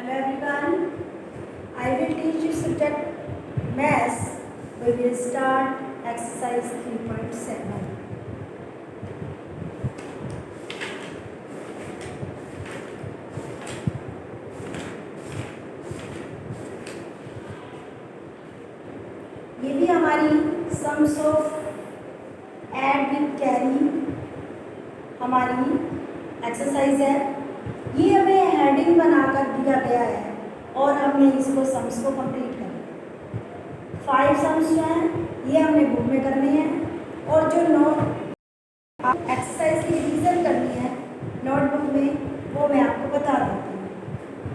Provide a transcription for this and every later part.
Hello everyone, I will teach you subject maths. We will start exercise 3.7. ये भी हमारी sums of add with carry हमारी exercise है। ये हमें हेडिंग बनाकर दिया गया है और हमने इसको सम्स को कंप्लीट करना। 5 सम्स जो हैं ये हमने बुक में करने हैं और जो एक्सरसाइज की रिवीजन करनी है नोटबुक में वो मैं आपको बता देती हूँ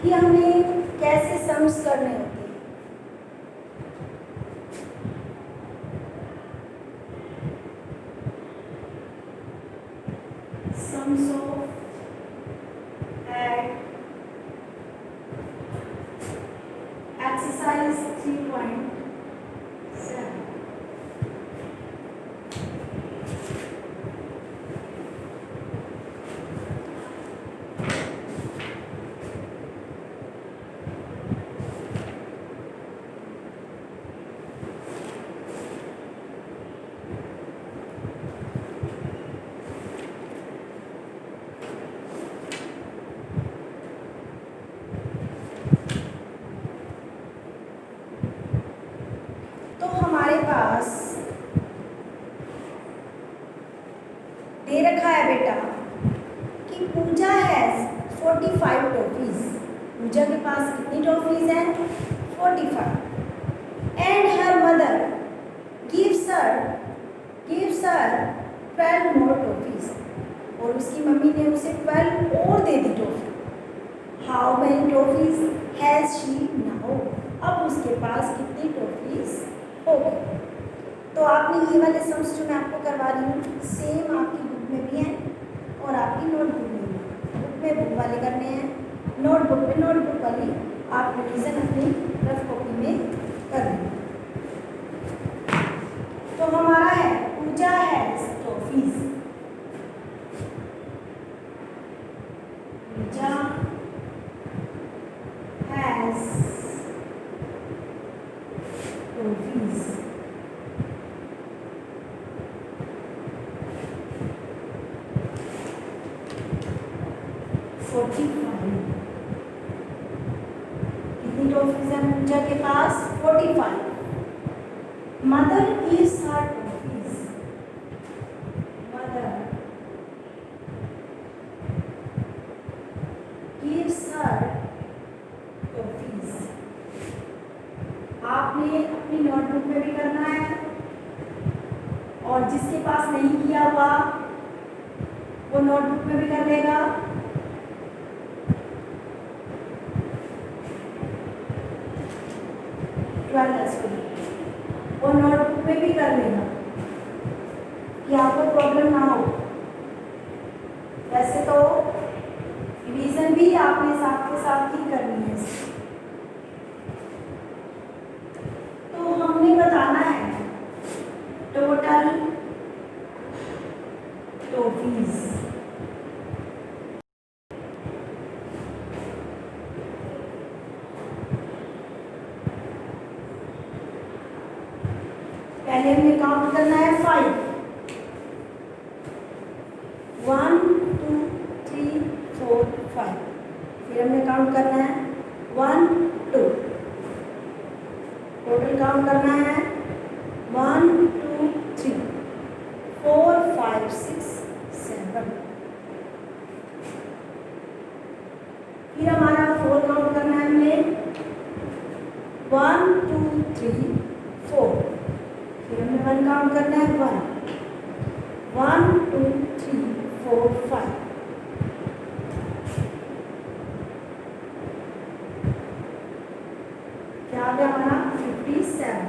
कि हमें कैसे सम्स करने होते हैं। Sums of add exercise 3.7. तो हमारे पास दे रखा है बेटा कि पूजा हैज 45 टॉफीज। पूजा के पास कितनी टॉफीज हैं? 45। And her mother gives her 12 more toffees. और उसकी मम्मी ने उसे 12 और दे दी toffee. How many toffees has she now? अब उसके पास कितनी टॉफीज हो गई। तो आपने ये वाले सम्स जो मैं आपको करवा रही हूँ सेम आपकी बुक में भी हैं और आपकी नोटबुक में भी। बुक में बुक वाले करने हैं, नोटबुक में नोटबुक वाली आप रिवीजन अपनी रफ कॉपी में कर लें। तो हमारा है Pooja has toffees. Pooja has toffees. कितनी टॉफीज है पूजा के पास? 45। Mother gives her toffees. Mother gives her toffees. आपने अपनी नोटबुक में भी करना है और जिसके पास नहीं किया हुआ वो नोटबुक में भी कर लेगा। वो नोटबुक में भी कर लेगा कि आपको प्रॉब्लम ना हो। वैसे तो रिवीजन भी आपने साथ के साथ ही करनी है। तो हमने बताना है टोटल टॉफीज। पहले हमें काउंट करना है 5। 1 2 3 4 5। फिर हमें काउंट करना है 1 2। टोटल काउंट करना है 1 2 3 4 5 6 7। फिर हमारा 4 काउंट करना है हमें 1 2 3 4। फिर हमें 1 काउंट करना है 1 2 3 4 5। क्या आ गया हमारा? 57।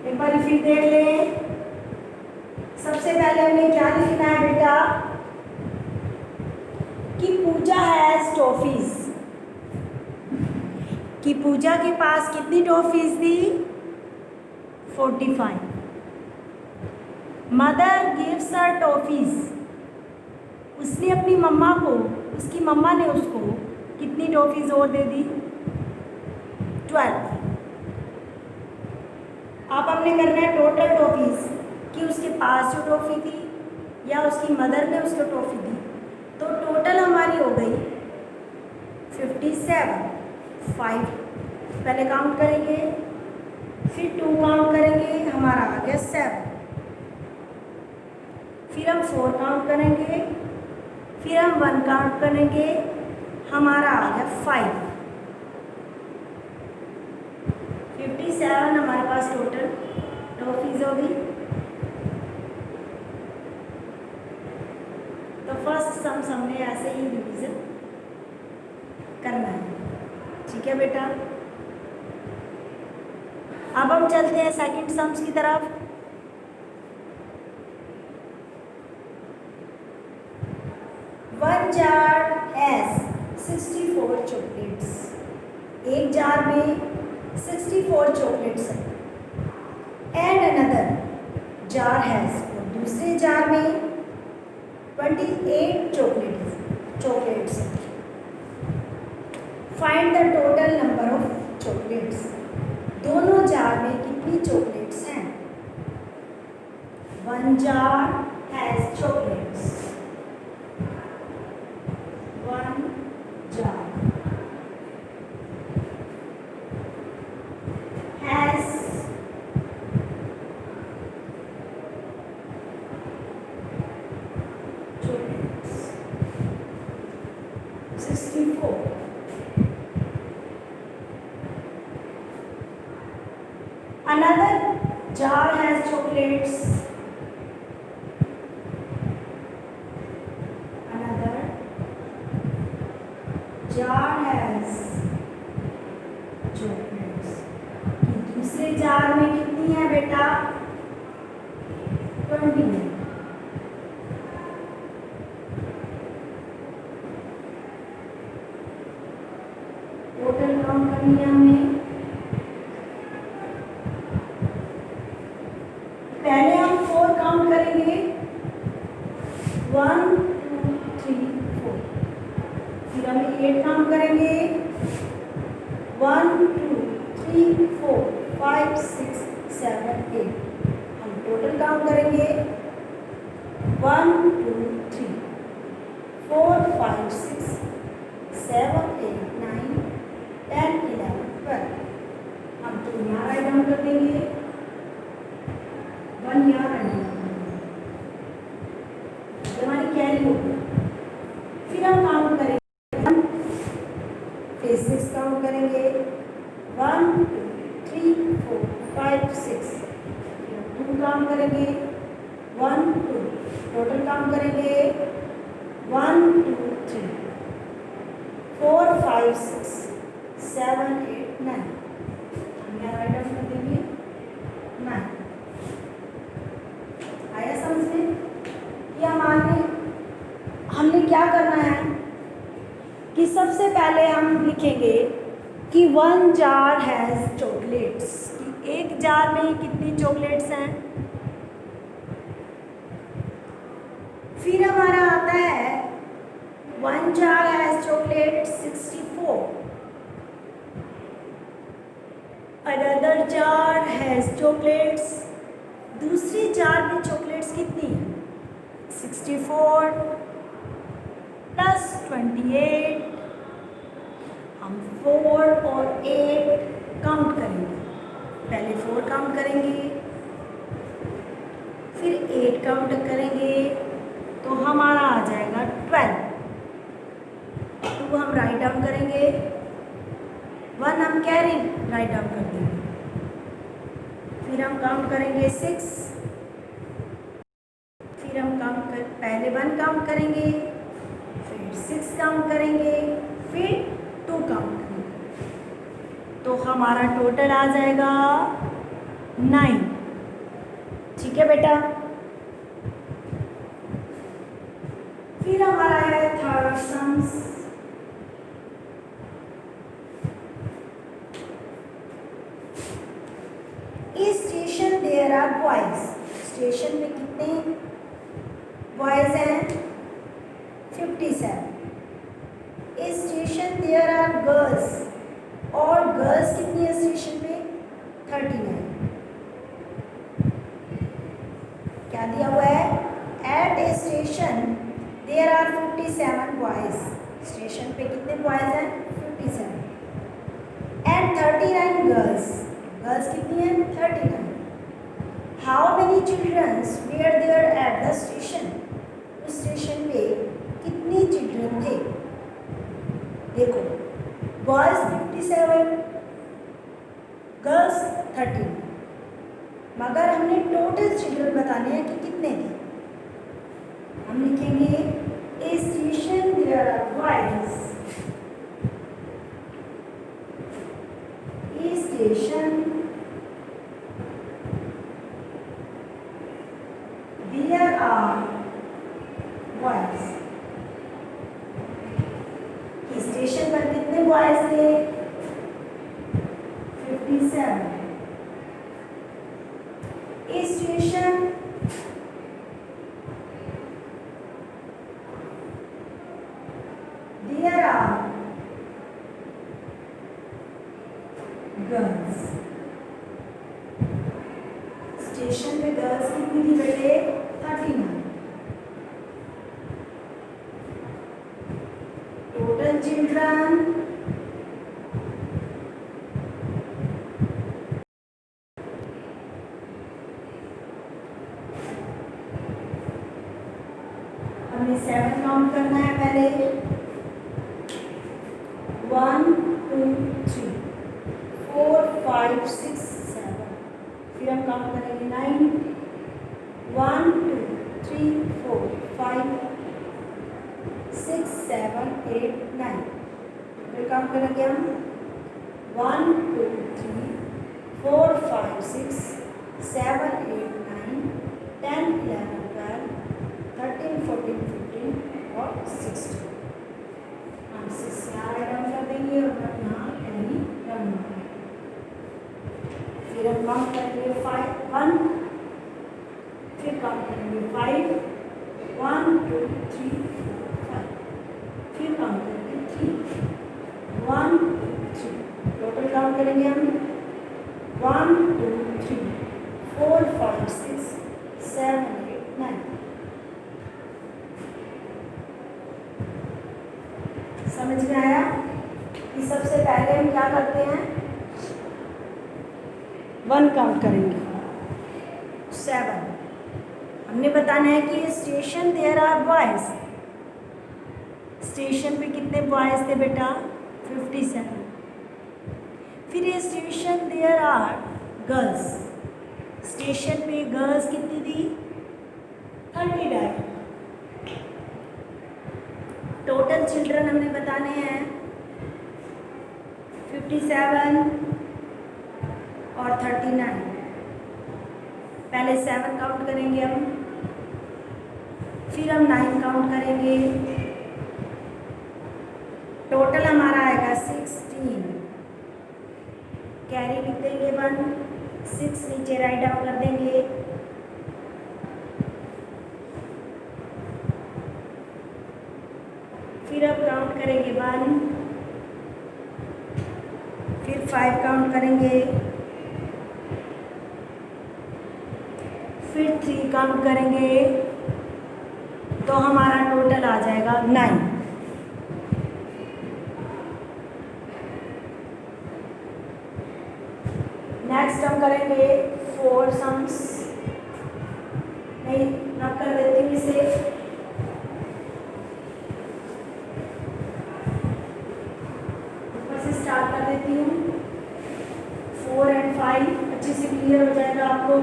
एक बार फिर देख लें। सबसे पहले हमें क्या लिखना है बेटा कि पूजा हैज टॉफीज। कि पूजा के पास कितनी टॉफीज थी? 45। Mother gives her toffees. उसने अपनी मम्मा को, उसकी मम्मा ने उसको कितनी टॉफ़ीज़ और दे दी? 12। अब हमने करना है टोटल टॉफ़ीज़ कि उसके पास जो टॉफ़ी थी या उसकी मदर ने उसको टॉफ़ी दी। तो टोटल हमारी हो गई 57। 5 पहले काउंट करेंगे, फिर 2 काउंट करेंगे, हमारा आ गया 7। फिर हम 4 काउंट करेंगे, फिर हम 1 काउंट करेंगे, हमारा आ गया 5। 57 हमारे पास टोटल टॉफ़ीज़ हो गई। तो फर्स्ट सम हमने ऐसे ही रिवीजन करना है, ठीक है बेटा। अब हम चलते हैं सेकंड सम्स की तरफ। One jar has 64 chocolates. एक जार में 64 चॉकलेट्स हैं। एंड अनदर जार हैज़, और दूसरे जार में 28 चॉकलेट्स हैं। Find the total number of chocolates. दोनों जार में कितनी चॉकलेट्स हैं? One jar has chocolates. One jar has chocolates 64. Another jar has chocolates. Another jar has chocolates. दूसरे जार में कितनी है बेटा? 20 है। टोटल काउंट करनी है हमें। पहले हम 4 काउंट करेंगे, 1 2 3 4। फिर हम 8 काउंट करेंगे, 1 2 3 4 5 6 7 8। हम टोटल काउंट करेंगे, 1 2 3 4 5 6 7 8 9 10 11 12। हम तो यहाँ राइट डाउन कर देंगे, 1 यहाँ राइट डाउन कर देंगे, हमारी कैरी होगी। फिर हम काउंट करेंगे, फिर 6 काउंट करेंगे, 1 2 3 4 5 6। फिर हम 2 काउंट करेंगे, 1 2। टोटल काउंट करेंगे, 1 2 3 4 5 6 7 8 9। हम यहाँ राइट डाउन कर देंगे 9। आया समझ में? कि हमने क्या करना है कि सबसे पहले हम लिखेंगे कि 1 जार हैज़ चॉकलेट्स, कि एक जार में कितनी चॉकलेट्स हैं। फिर हमारा आता है 1 jar has chocolates 64। Another jar has chocolates, दूसरी जार में चॉकलेट्स कितनी है? 64 प्लस 28। हम 4 और 8 काउंट करेंगे। पहले 4 काउंट करेंगे, फिर 8 काउंट करेंगे, तो हमारा आ जाएगा 12। 2 हम राइट डाउन करेंगे, 1 हम कैरी राइट डाउन कर देंगे। फिर हम काउंट करेंगे 6। फिर हम पहले 1 काउंट करेंगे, फिर 6 काउंट करेंगे, फिर 2 काउंट करेंगे, तो हमारा टोटल आ जाएगा 9। ठीक है बेटा। फिर हमारा है थर्ड सम्स। इस station there are boys. Station में कितने बॉयज हैं? 57. इस स्टेशन देयर आर गर्ल्स, और गर्ल्स कितनी है स्टेशन पे? 39. क्या दिया हुआ है? At a station there are 57 boys. Station पे कितने बॉयज हैं? 57. And 39 girls. गर्ल्स कितनी है? 39. How many childrens were there at the station. उस स्टेशन पे कितनी चिल्ड्रन थे? देखो, बॉयज 57, गर्ल्स 13. मगर हमने टोटल चिल्ड्रन बताने हैं कि कितने थे. हम लिखेंगे a station there are boys. A station there are boys. Station पर कितने बॉयज थे? 57. Station there are girls. Station पे गर्ल्स कितनी थी बेटे? 39. टोटल चिल्ड्रन हमें 7 काउंट करना है पहले. 1 2 3 4 5 6 7. फिर हम काउंट करेंगे 9. 1 2 3 4 5 6 7 8 9. फिर काउंट करेंगे हम 1 2 3 4 5 6 7 8 9 10 11 12 13 14 15 और 16. हम 6 यहाँ राइट डाउन कर देंगे और यहाँ कैरी डाउन. फिर हम काउंट करेंगे 5 1. फिर काउंट करेंगे 5 1 2 3 4 5. फिर काउंट करेंगे 3 1 2 3. टोटल काउंट करेंगे हम 1 2 3 4 5 6 7 8 9. समझ में आया कि सबसे पहले हम क्या करते हैं? 1 काउंट करेंगे. 7. हमने बताना है कि station there are boys. Station पे कितने बॉयज थे बेटा? 57. फिर ये station there are girls. Station पे गर्ल्स कितनी थी? 39. टोटल चिल्ड्रन हमने बताने हैं 57 और 39. पहले 7 काउंट करेंगे हम, फिर हम 9 काउंट करेंगे. टोटल हमारा आएगा 16. कैरी लिख देंगे 1. 6 नीचे राइट डाउन कर देंगे. फिर अब काउंट करेंगे 1. फिर 5 काउंट करेंगे. फिर 3 काउंट करेंगे. तो हमारा टोटल आ जाएगा 9. नेक्स्ट हम करेंगे 4 सम्स. नहीं, रख कर देती हूँ इसे. ऊपर से स्टार्ट कर देती हूँ. 4 और 5 अच्छे से क्लियर हो जाएगा आपको.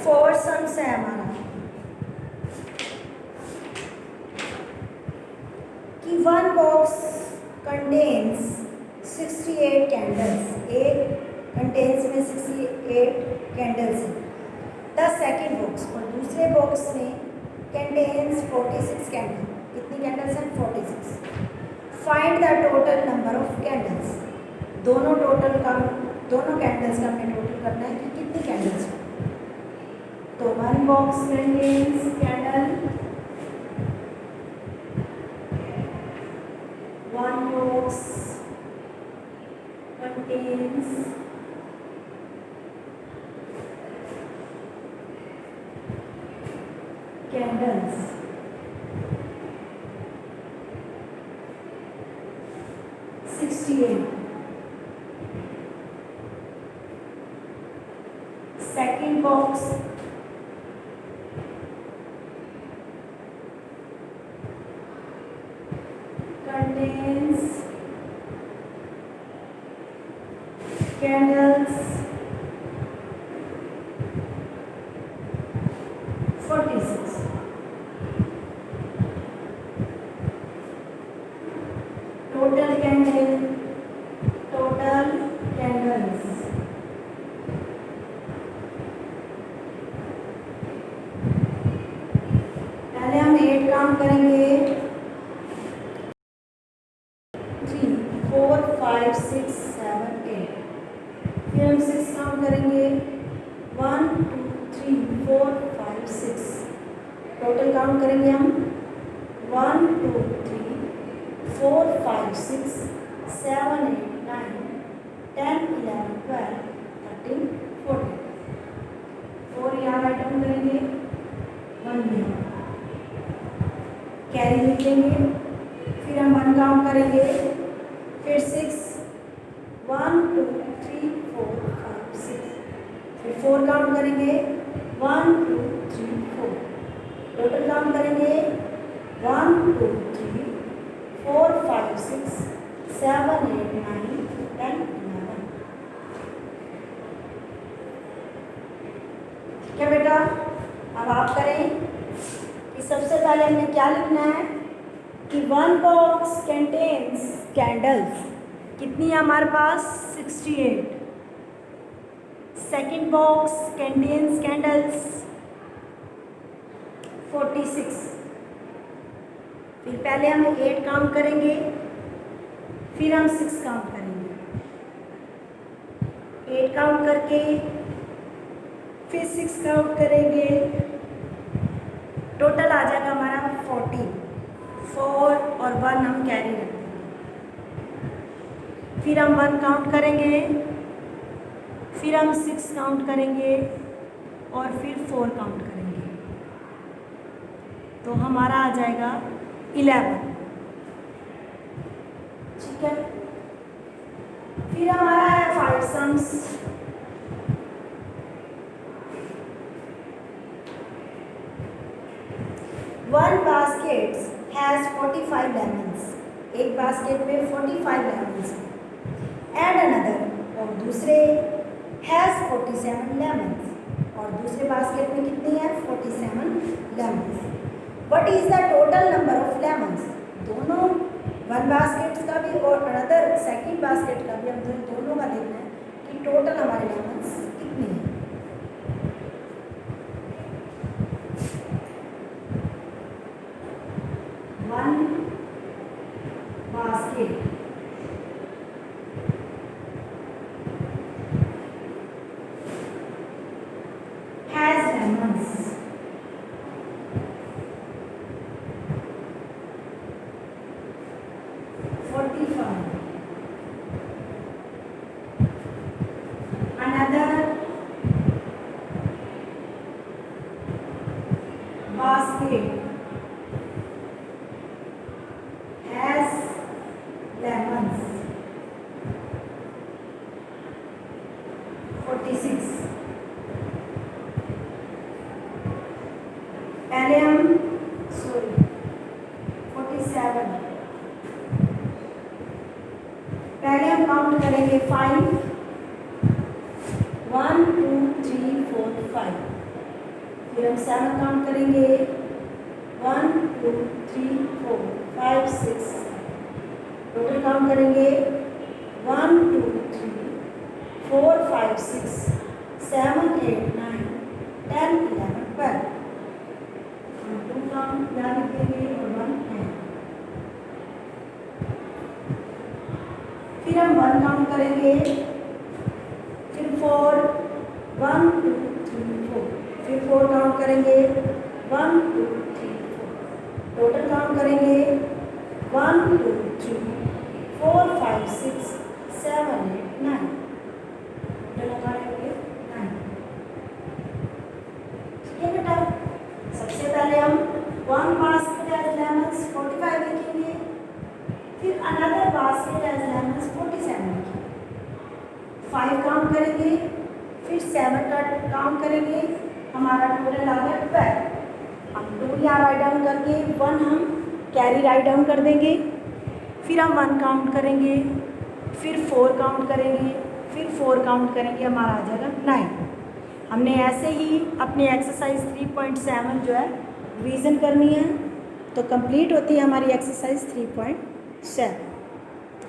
4 सम्स है हमारा कि 1 बॉक्स कंटेन्स 68 कैंडल्स. एक कंटेन्स में 68 कैंडल्स है. द सेकेंड बॉक्स, और दूसरे बॉक्स में कंटेन्स 46 कैंडल. कितनी कैंडल्स हैं? 46. Find the total number of candles. दोनों कैंडल्स का हमें टोटल करना है कि कितनी कैंडल्स हैं। तो one box contains candle, one box contains candles. Second box contains candles 46. Total candles पहले हम 8 काउंट करेंगे, 3 4 5 6 7 8। फिर हम 6 काउंट करेंगे, 1 2 3 4 5 6। टोटल काउंट करेंगे हम 1 2 3 4 5 6 7 8 9 10 11 12 13 14। 4 यहाँ राइट डाउन करेंगे, 1 यहाँ कैरी लिखेंगे। फिर हम 1 काउंट करेंगे, फिर 6 1 2 3 4 5 6। फिर 4 काउंट करेंगे, 1 2 3 4। टोटल काउंट करेंगे 1 2 3 4 5 6 7 8 9 10 11। ठीक है बेटा, अब आप करें कि सबसे पहले हमें क्या लिखना है कि 1 बॉक्स कंटेन्स कैंडल्स कितनी है हमारे पास 68। Second box contains candles 46। फिर पहले हम 8 काउंट करेंगे, फिर हम 6 काउंट करेंगे। 8 काउंट करके फिर 6 काउंट करेंगे, टोटल आ जाएगा हमारा 40। 4 और 1 हम कैरी रखेंगे। फिर हम 1 काउंट करेंगे, फिर हम 6 काउंट करेंगे और फिर 4 काउंट करेंगे, तो हमारा आ जाएगा 11। ठीक है, फिर हमारा है 5 sums. One basket has 45 lemons. एक बास्केट में 45 लेमन्स हैं। एंड अनदर, और दूसरे हैज़ 47 लेमन्स, और दूसरे बास्केट में कितनी है 47 lemons. What is the total number of lemons. दोनों वन बास्केट का भी और अनदर सेकंड बास्केट का भी हम दोनों का देखना है कि टोटल हमारे लेमन्स कितनी है। One basket has lemons. Another basket has lemons 46। पहले हम 47। पहले हम काउंट करेंगे 5 1 2 3 4 5। फिर हम 7 काउंट करेंगे 1 2 3 4 5 6। टोटल काउंट करेंगे 1 2 3 4 5 6 7 8 9 10 11 12। हम 2 काउंट यहाँ लिखेंगे और 1 है। फिर हम 1 काउंट करेंगे, फिर 4, 1 2 3 4, फिर 4 काउंट करेंगे, 1 2 3 4, टोटल काउंट करेंगे 1 2 3 4 5 6 7 8 9, टोटल हमारे हो गए 9। ठीक है बेटा, सबसे पहले हम 1 basket as lemons 45 लिखेंगे, फिर another basket as lemons 47 लिखेंगे, 5 काउंट करेंगे, फिर 7 का काउंट करेंगे, हमारा टोटल आ गया 12। हम 2 यहाँ राइट डाउन करके 1 हम कैरी राइट डाउन कर देंगे, फिर हम 1 काउंट करेंगे, फिर 4 काउंट करेंगे, फिर 4 काउंट करेंगे, हमारा आ जाएगा 9। हमने ऐसे ही अपनी एक्सरसाइज 3.7 जो है रिवीजन करनी है, तो कंप्लीट होती है हमारी एक्सरसाइज 3.7।